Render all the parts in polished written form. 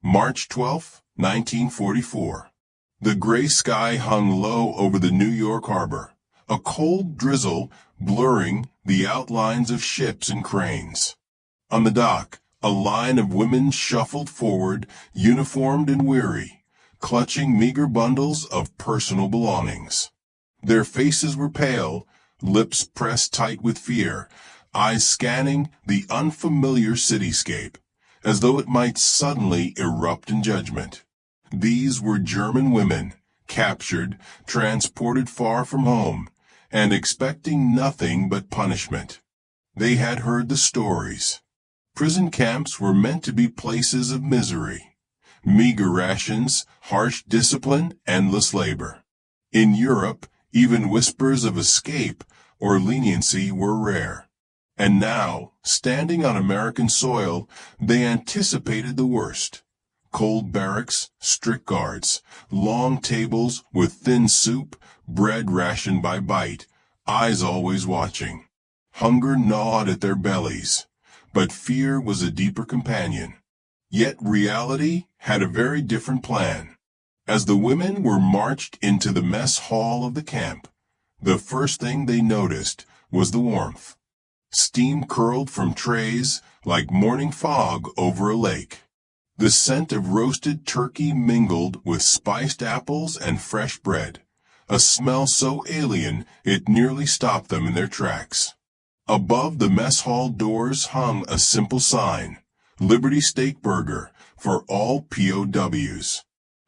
March 12, 1944. The gray sky hung low over the New York harbor, a cold drizzle blurring the outlines of ships and cranes. On the dock, a line of women shuffled forward, uniformed and weary, clutching meager bundles of personal belongings. Their faces were pale, lips pressed tight with fear, eyes scanning the unfamiliar cityscape, as though it might suddenly erupt in judgment. These were German women, captured, transported far from home, and expecting nothing but punishment. They had heard the stories. Prison camps were meant to be places of misery. Meager rations, harsh discipline, endless labor. In Europe, even whispers of escape or leniency were rare. And now, standing on American soil, they anticipated the worst. Cold barracks, strict guards, long tables with thin soup, bread rationed by bite, eyes always watching. Hunger gnawed at their bellies, but fear was a deeper companion. Yet reality had a very different plan. As the women were marched into the mess hall of the camp, the first thing they noticed was the warmth. Steam curled from trays like morning fog over a lake. The scent of roasted turkey mingled with spiced apples and fresh bread, a smell so alien it nearly stopped them in their tracks. Above the mess hall doors hung a simple sign, Liberty Steak Burger for all POWs.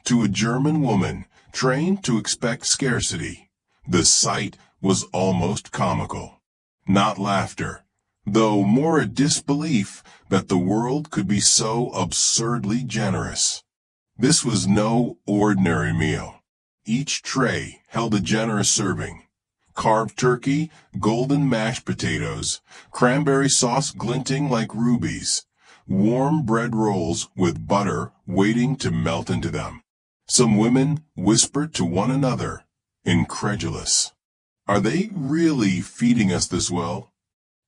To a German woman trained to expect scarcity, the sight was almost comical. Not laughter, though more a disbelief that the world could be so absurdly generous. This was no ordinary meal. Each tray held a generous serving. Carved turkey, golden mashed potatoes, cranberry sauce glinting like rubies, warm bread rolls with butter waiting to melt into them. Some women whispered to one another, incredulous. Are they really feeding us this well?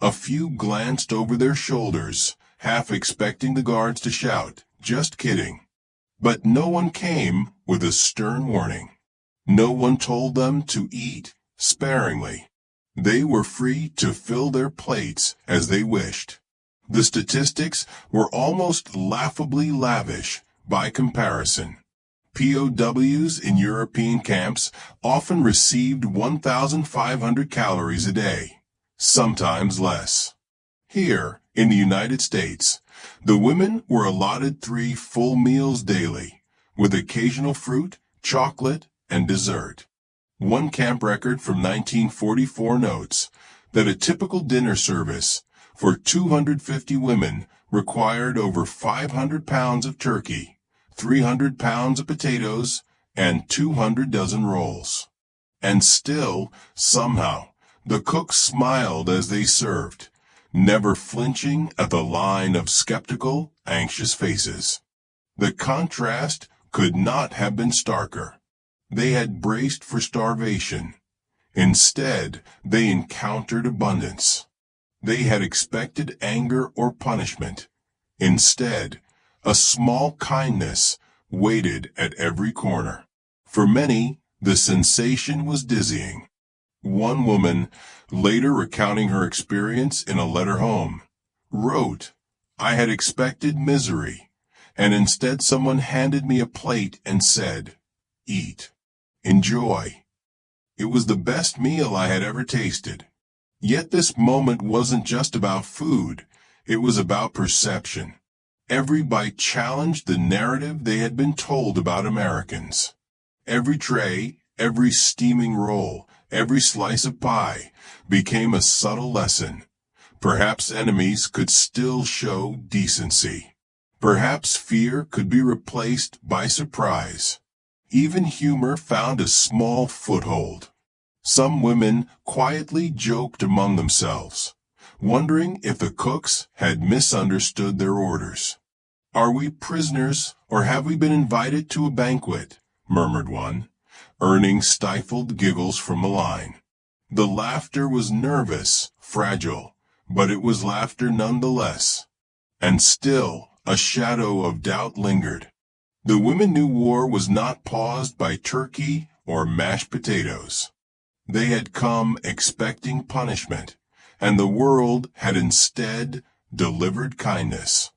A few glanced over their shoulders, half expecting the guards to shout, just kidding. But no one came with a stern warning. No one told them to eat sparingly. They were free to fill their plates as they wished. The statistics were almost laughably lavish by comparison. POWs in European camps often received 1,500 calories a day, sometimes less. Here, in the United States, the women were allotted 3 full meals daily, with occasional fruit, chocolate, and dessert. One camp record from 1944 notes that a typical dinner service for 250 women required over 500 pounds of turkey, 300 pounds of potatoes, and 200 dozen rolls. And still, somehow, the cooks smiled as they served, never flinching at the line of skeptical, anxious faces. The contrast could not have been starker. They had braced for starvation. Instead, they encountered abundance. They had expected anger or punishment. Instead, a small kindness waited at every corner. For many, the sensation was dizzying. One woman, later recounting her experience in a letter home, wrote, "I had expected misery, and instead someone handed me a plate and said, 'Eat. Enjoy.' It was the best meal I had ever tasted." Yet this moment wasn't just about food, it was about perception. Every bite challenged the narrative they had been told about Americans. Every tray, every steaming roll, every slice of pie became a subtle lesson. Perhaps enemies could still show decency. Perhaps fear could be replaced by surprise. Even humor found a small foothold. Some women quietly joked among themselves, wondering if the cooks had misunderstood their orders. "Are we prisoners, or have we been invited to a banquet?" murmured one, earning stifled giggles from the line. The laughter was nervous, fragile, but it was laughter nonetheless. And still, a shadow of doubt lingered. The women knew war was not paused by turkey or mashed potatoes. They had come expecting punishment, and the world had instead delivered kindness.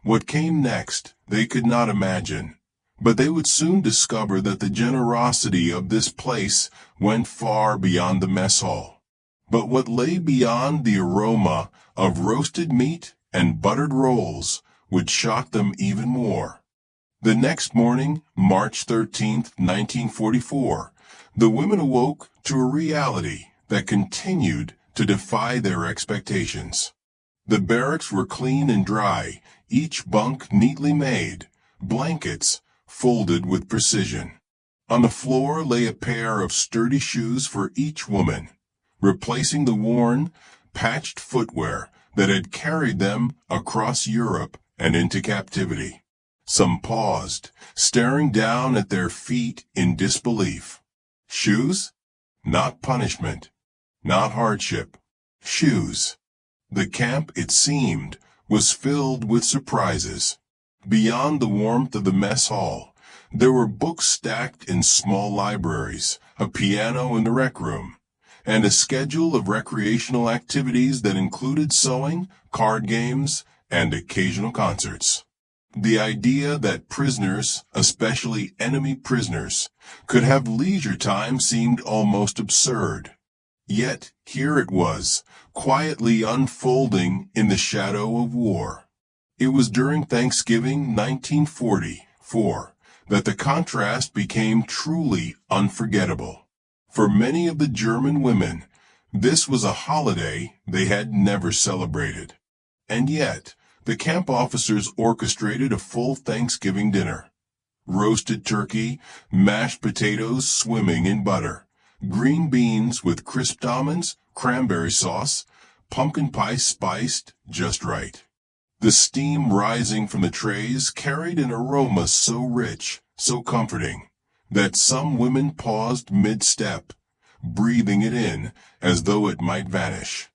What came next, they could not imagine, but they would soon discover that the generosity of this place went far beyond the mess hall. But what lay beyond the aroma of roasted meat and buttered rolls would shock them even more. The next morning, March 13th, 1944, the women awoke to a reality that continued to defy their expectations. The barracks were clean and dry, each bunk neatly made, blankets folded with precision. On the floor lay a pair of sturdy shoes for each woman, replacing the worn, patched footwear that had carried them across Europe and into captivity. Some paused, staring down at their feet in disbelief. Shoes? Not punishment, not hardship. Shoes. The camp, it seemed, was filled with surprises. Beyond the warmth of the mess hall, there were books stacked in small libraries, a piano in the rec room, and a schedule of recreational activities that included sewing, card games, and occasional concerts. The idea that prisoners, especially enemy prisoners, could have leisure time seemed almost absurd. Yet here it was, quietly unfolding in the shadow of war. It was during Thanksgiving 1944 that the contrast became truly unforgettable. For many of the German women, this was a holiday they had never celebrated. And yet, the camp officers orchestrated a full Thanksgiving dinner. Roasted turkey, mashed potatoes swimming in butter, green beans with crisped almonds, cranberry sauce, pumpkin pie spiced just right. The steam rising from the trays carried an aroma so rich, so comforting, that some women paused mid-step, breathing it in as though it might vanish.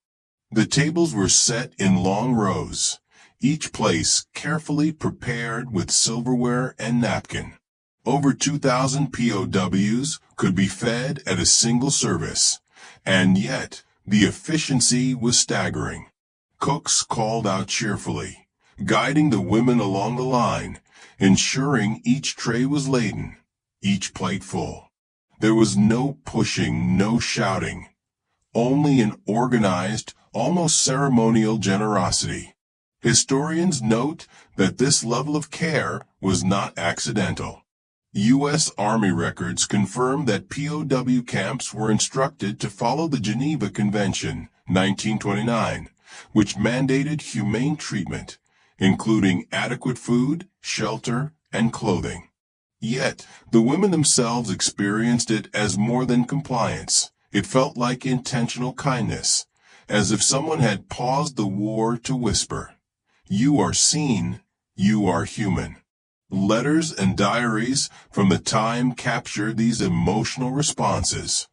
The tables were set in long rows, each place carefully prepared with silverware and napkin. Over 2,000 POWs could be fed at a single service, and yet the efficiency was staggering. Cooks called out cheerfully, guiding the women along the line, ensuring each tray was laden, each plate full. There was no pushing, no shouting, only an organized, almost ceremonial generosity. Historians note that this level of care was not accidental. U.S. Army records confirm that POW camps were instructed to follow the Geneva Convention, 1929, which mandated humane treatment, including adequate food, shelter, and clothing. Yet, the women themselves experienced it as more than compliance. It felt like intentional kindness, as if someone had paused the war to whisper, "You are seen, you are human." Letters and diaries from the time captured these emotional responses.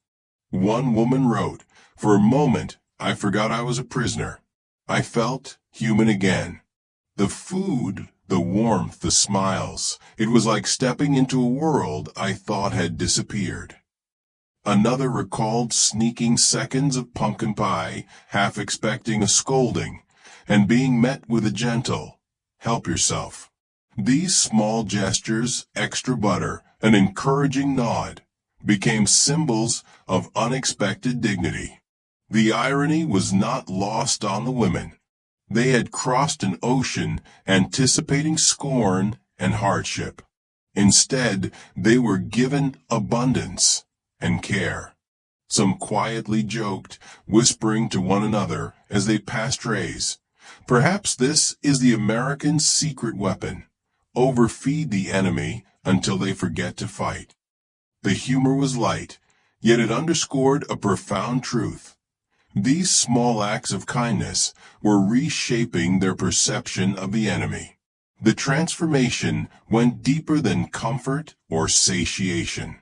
One woman wrote, "For a moment, I forgot I was a prisoner. I felt human again. The food, the warmth, the smiles, it was like stepping into a world I thought had disappeared." Another recalled sneaking seconds of pumpkin pie, half expecting a scolding, and being met with a gentle, "Help yourself." These small gestures, extra butter, an encouraging nod, became symbols of unexpected dignity. The irony was not lost on the women. They had crossed an ocean anticipating scorn and hardship. Instead, they were given abundance and care. Some quietly joked, whispering to one another as they passed trays. Perhaps this is the American's secret weapon. Overfeed the enemy until they forget to fight. The humor was light, yet it underscored a profound truth. These small acts of kindness were reshaping their perception of the enemy. The transformation went deeper than comfort or satiation.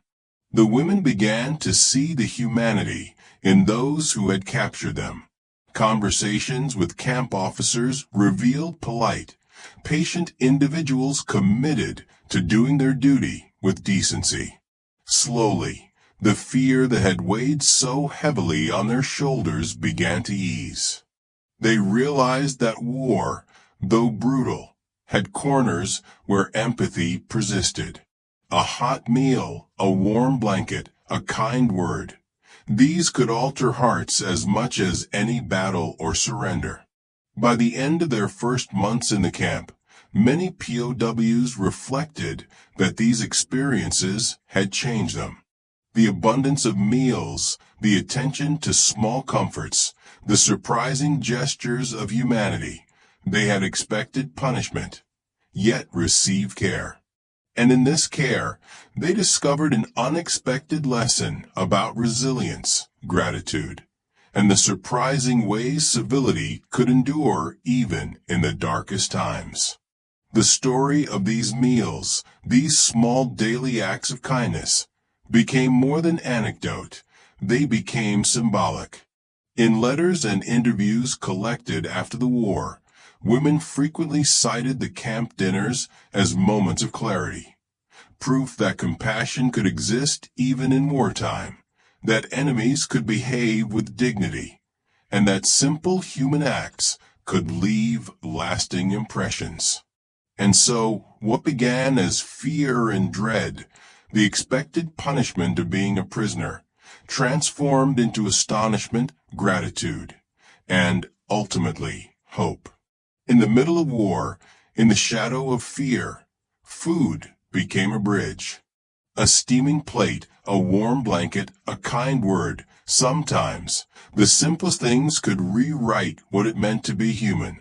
The women began to see the humanity in those who had captured them. Conversations with camp officers revealed polite, patient individuals committed to doing their duty with decency. Slowly, the fear that had weighed so heavily on their shoulders began to ease. They realized that war, though brutal, had corners where empathy persisted. A hot meal, a warm blanket, a kind word. These could alter hearts as much as any battle or surrender. By the end of their first months in the camp, many POWs reflected that these experiences had changed them. The abundance of meals, the attention to small comforts, the surprising gestures of humanity. They had expected punishment, yet received care. And in this care, they discovered an unexpected lesson about resilience, gratitude, and the surprising ways civility could endure even in the darkest times. The story of these meals, these small daily acts of kindness, became more than anecdote. They became symbolic. In letters and interviews collected after the war, women frequently cited the camp dinners as moments of clarity, proof that compassion could exist even in wartime, that enemies could behave with dignity, and that simple human acts could leave lasting impressions. And so, what began as fear and dread, the expected punishment of being a prisoner, transformed into astonishment, gratitude, and, ultimately, hope. In the middle of war, in the shadow of fear, food became a bridge. A steaming plate, a warm blanket, a kind word. Sometimes, the simplest things could rewrite what it meant to be human.